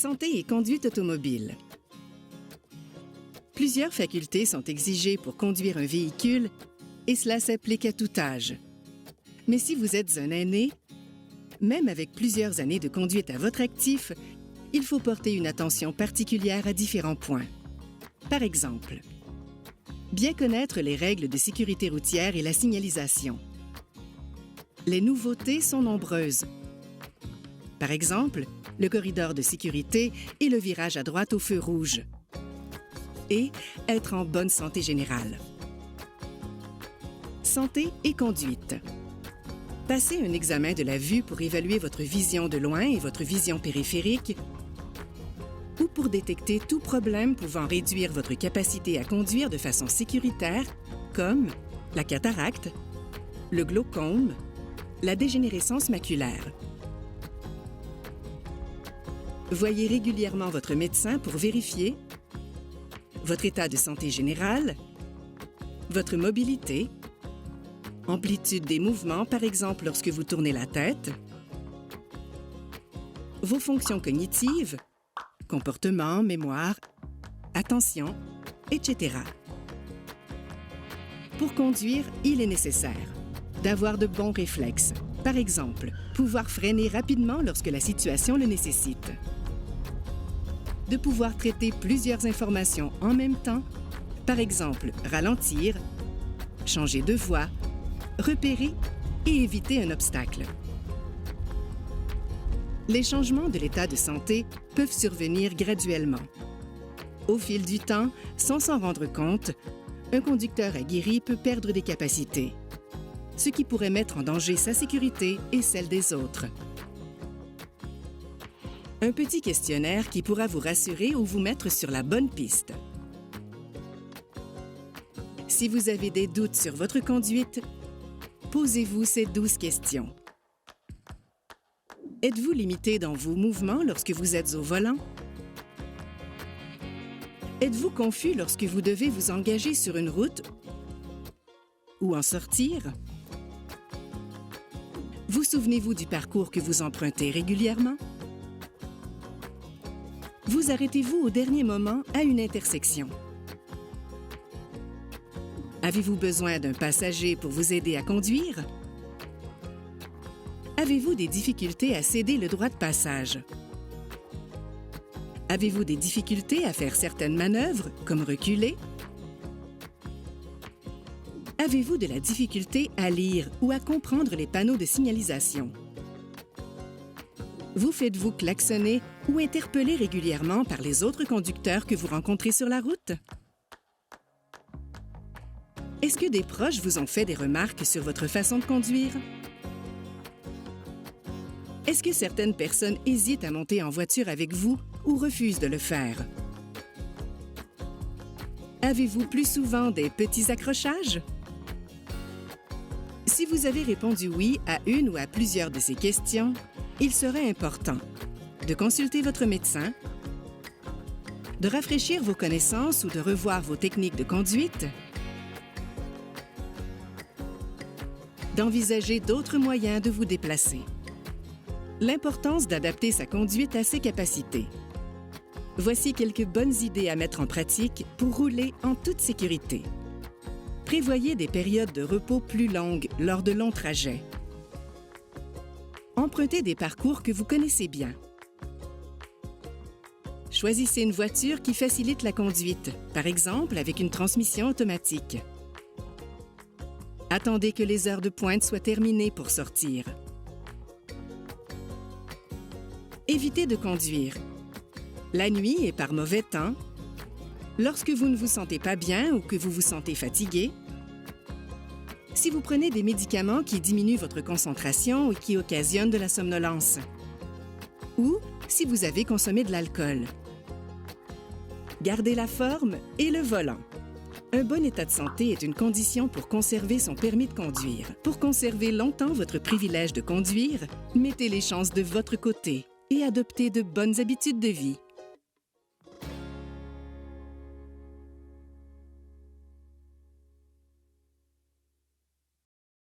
Santé et conduite automobile. Plusieurs facultés sont exigées pour conduire un véhicule et cela s'applique à tout âge. Mais si vous êtes un aîné, même avec plusieurs années de conduite à votre actif, il faut porter une attention particulière à différents points. Par exemple, bien connaître les règles de sécurité routière et la signalisation. Les nouveautés sont nombreuses. Par exemple, le corridor de sécurité et le virage à droite au feu rouge. Et être en bonne santé générale. Santé et conduite. Passez un examen de la vue pour évaluer votre vision de loin et votre vision périphérique ou pour détecter tout problème pouvant réduire votre capacité à conduire de façon sécuritaire, comme la cataracte, le glaucome, la dégénérescence maculaire. Voyez régulièrement votre médecin pour vérifier votre état de santé général, votre mobilité, amplitude des mouvements, par exemple lorsque vous tournez la tête, vos fonctions cognitives, comportement, mémoire, attention, etc. Pour conduire, il est nécessaire d'avoir de bons réflexes. Par exemple, pouvoir freiner rapidement lorsque la situation le nécessite. De pouvoir traiter plusieurs informations en même temps, par exemple, ralentir, changer de voie, repérer et éviter un obstacle. Les changements de l'état de santé peuvent survenir graduellement. Au fil du temps, sans s'en rendre compte, un conducteur aguerri peut perdre des capacités, ce qui pourrait mettre en danger sa sécurité et celle des autres. Un petit questionnaire qui pourra vous rassurer ou vous mettre sur la bonne piste. Si vous avez des doutes sur votre conduite, posez-vous ces 12 questions. Êtes-vous limité dans vos mouvements lorsque vous êtes au volant? Êtes-vous confus lorsque vous devez vous engager sur une route ou en sortir? Vous souvenez-vous du parcours que vous empruntez régulièrement? Vous arrêtez-vous au dernier moment à une intersection? Avez-vous besoin d'un passager pour vous aider à conduire? Avez-vous des difficultés à céder le droit de passage? Avez-vous des difficultés à faire certaines manœuvres, comme reculer? Avez-vous de la difficulté à lire ou à comprendre les panneaux de signalisation? Vous faites-vous klaxonner ou interpeller régulièrement par les autres conducteurs que vous rencontrez sur la route? Est-ce que des proches vous ont fait des remarques sur votre façon de conduire? Est-ce que certaines personnes hésitent à monter en voiture avec vous ou refusent de le faire? Avez-vous plus souvent des petits accrochages? Si vous avez répondu oui à une ou à plusieurs de ces questions, il serait important de consulter votre médecin, de rafraîchir vos connaissances ou de revoir vos techniques de conduite, d'envisager d'autres moyens de vous déplacer. L'importance d'adapter sa conduite à ses capacités. Voici quelques bonnes idées à mettre en pratique pour rouler en toute sécurité. Prévoyez des périodes de repos plus longues lors de longs trajets. Empruntez des parcours que vous connaissez bien. Choisissez une voiture qui facilite la conduite, par exemple avec une transmission automatique. Attendez que les heures de pointe soient terminées pour sortir. Évitez de conduire la nuit et par mauvais temps, lorsque vous ne vous sentez pas bien ou que vous vous sentez fatigué, si vous prenez des médicaments qui diminuent votre concentration ou qui occasionnent de la somnolence, ou si vous avez consommé de l'alcool. Gardez la forme et le volant. Un bon état de santé est une condition pour conserver son permis de conduire. Pour conserver longtemps votre privilège de conduire, mettez les chances de votre côté et adoptez de bonnes habitudes de vie.